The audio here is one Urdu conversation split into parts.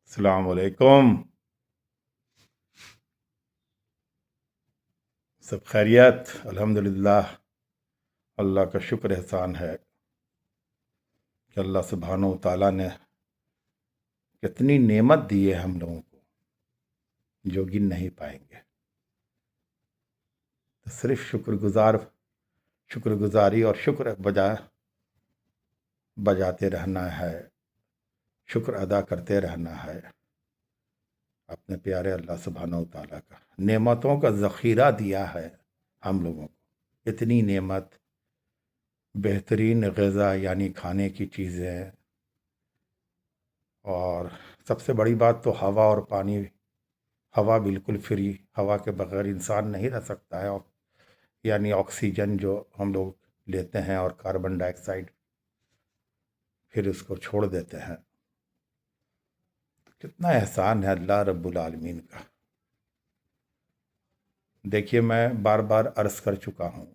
السلام علیکم. سب خیریت؟ الحمدللہ. اللہ کا شکر احسان ہے کہ اللہ سبحانہ و تعالیٰ نے کتنی نعمت دی ہے ہم لوگوں کو جو گن نہیں پائیں گے. تو صرف شکر گزاری اور شکر بجاتے رہنا ہے، شکر ادا کرتے رہنا ہے اپنے پیارے اللہ سبحانہ و تعالیٰ کا. نعمتوں کا ذخیرہ دیا ہے ہم لوگوں کو، اتنی نعمت، بہترین غذا یعنی کھانے کی چیزیں، اور سب سے بڑی بات تو ہوا اور پانی. ہوا بالکل فری، ہوا کے بغیر انسان نہیں رہ سکتا ہے. یعنی آکسیجن جو ہم لوگ لیتے ہیں اور کاربن ڈائی آکسائڈ پھر اس کو چھوڑ دیتے ہیں. کتنا احسان ہے اللہ رب العالمین کا. دیکھیے، میں بار بار عرض کر چکا ہوں،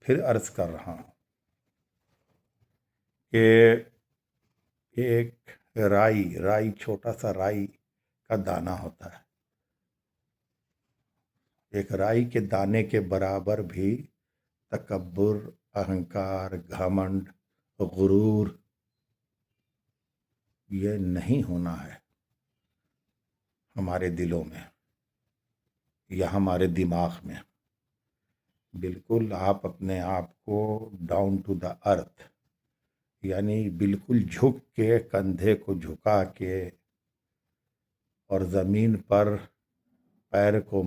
پھر عرض کر رہا ہوں کہ ایک رائی چھوٹا سا رائی کا دانہ ہوتا ہے. ایک رائی کے دانے کے برابر بھی تکبر، اہنکار، گھمنڈ، غرور یہ نہیں ہونا ہے ہمارے دلوں میں یا ہمارے دماغ میں. بالکل آپ اپنے آپ کو ڈاؤن ٹو دا ارتھ، یعنی بالکل جھک کے، کندھے کو جھکا کے اور زمین پر پیر کو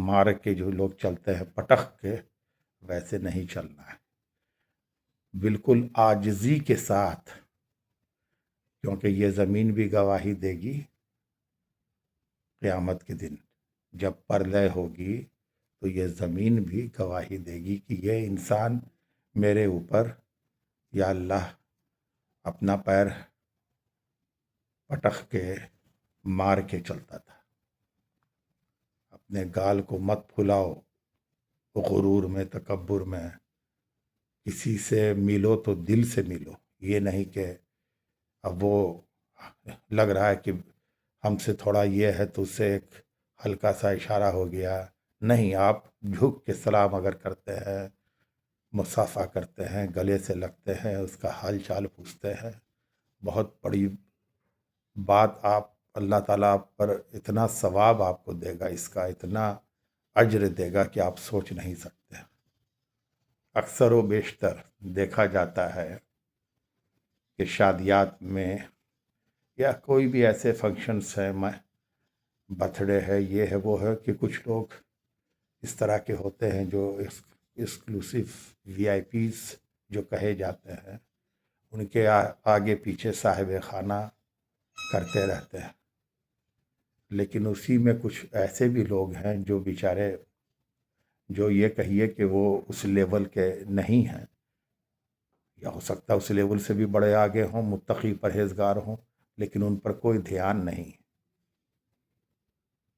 مار کے جو لوگ چلتے ہیں پٹخ کے، ویسے نہیں چلنا ہے. بالکل عاجزی کے ساتھ، کیونکہ یہ زمین بھی گواہی دے گی قیامت کے دن جب پرلے ہوگی، تو یہ زمین بھی گواہی دے گی کہ یہ انسان میرے اوپر یا اللہ اپنا پیر پٹخ کے مار کے چلتا تھا. اپنے گال کو مت پھلاؤ غرور میں، تکبر میں. کسی سے ملو تو دل سے ملو، یہ نہیں کہ اب وہ لگ رہا ہے کہ ہم سے تھوڑا یہ ہے تو اس سے ایک ہلکا سا اشارہ ہو گیا. نہیں، آپ جھک کے سلام اگر کرتے ہیں، مصافحہ کرتے ہیں، گلے سے لگتے ہیں، اس کا حال چال پوچھتے ہیں، بہت بڑی بات. آپ اللہ تعالیٰ آپ پر اتنا ثواب آپ کو دے گا، اس کا اتنا اجر دے گا کہ آپ سوچ نہیں سکتے. اکثر و بیشتر دیکھا جاتا ہے کہ شادیات میں یا کوئی بھی ایسے فنکشنز ہیں، برتھ ڈے ہے، یہ ہے وہ ہے، کہ کچھ لوگ اس طرح کے ہوتے ہیں جو ایکسکلوسیو وی آئی پیز جو کہے جاتے ہیں، ان کے آگے پیچھے صاحب خانہ کرتے رہتے ہیں. لیکن اسی میں کچھ ایسے بھی لوگ ہیں جو بیچارے، جو یہ کہیے کہ وہ اس لیول کے نہیں ہیں، یا ہو سکتا ہے اس لیول سے بھی بڑے آگے ہوں، متقی پرہیزگار ہوں، لیکن ان پر کوئی دھیان نہیں.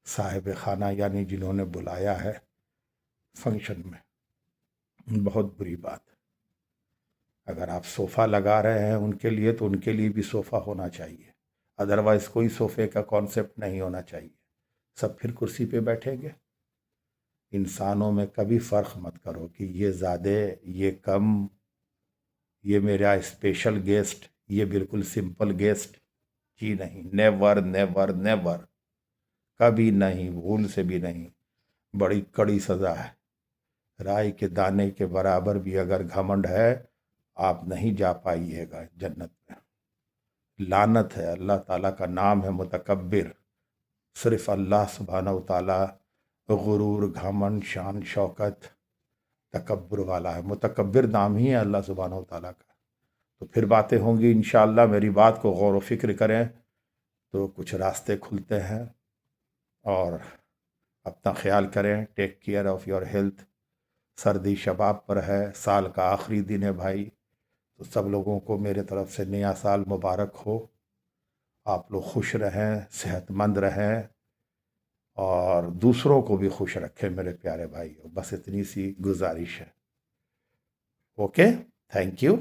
صاحب خانہ یعنی جنہوں نے بلایا ہے فنکشن میں، بہت بری بات. اگر آپ صوفہ لگا رہے ہیں ان کے لیے تو ان کے لیے بھی صوفہ ہونا چاہیے. ادروائز کوئی صوفے کا کانسیپٹ نہیں ہونا چاہیے. سب پھر کرسی پہ بیٹھیں گے. انسانوں میں کبھی فرق مت کرو کہ یہ زیادہ، یہ کم، یہ میرا اسپیشل گیسٹ، یہ بالکل سمپل گیسٹ. جی نہیں، نیور نیور نیور، کبھی نہیں، بھول سے بھی نہیں. بڑی کڑی سزا ہے. رائی کے دانے کے برابر بھی اگر گھمنڈ ہے، آپ نہیں جا پائیے گا جنت میں. لعنت ہے. اللہ تعالیٰ کا نام ہے متکبر. صرف اللہ سبحانہ و تعالیٰ غرور، گھمنڈ، شان شوکت، تکبر والا ہے. متکبر نام ہی ہے اللہ سبحانہ و تعالیٰ کا. تو پھر باتیں ہوں گی انشاءاللہ. میری بات کو غور و فکر کریں تو کچھ راستے کھلتے ہیں. اور اپنا خیال کریں. Take care of your health. سردی شباب پر ہے، سال کا آخری دن ہے بھائی، تو سب لوگوں کو میرے طرف سے نیا سال مبارک ہو. آپ لوگ خوش رہیں، صحت مند رہیں، اور دوسروں کو بھی خوش رکھیں میرے پیارے بھائی. بس اتنی سی گزارش ہے. Okay, thank you.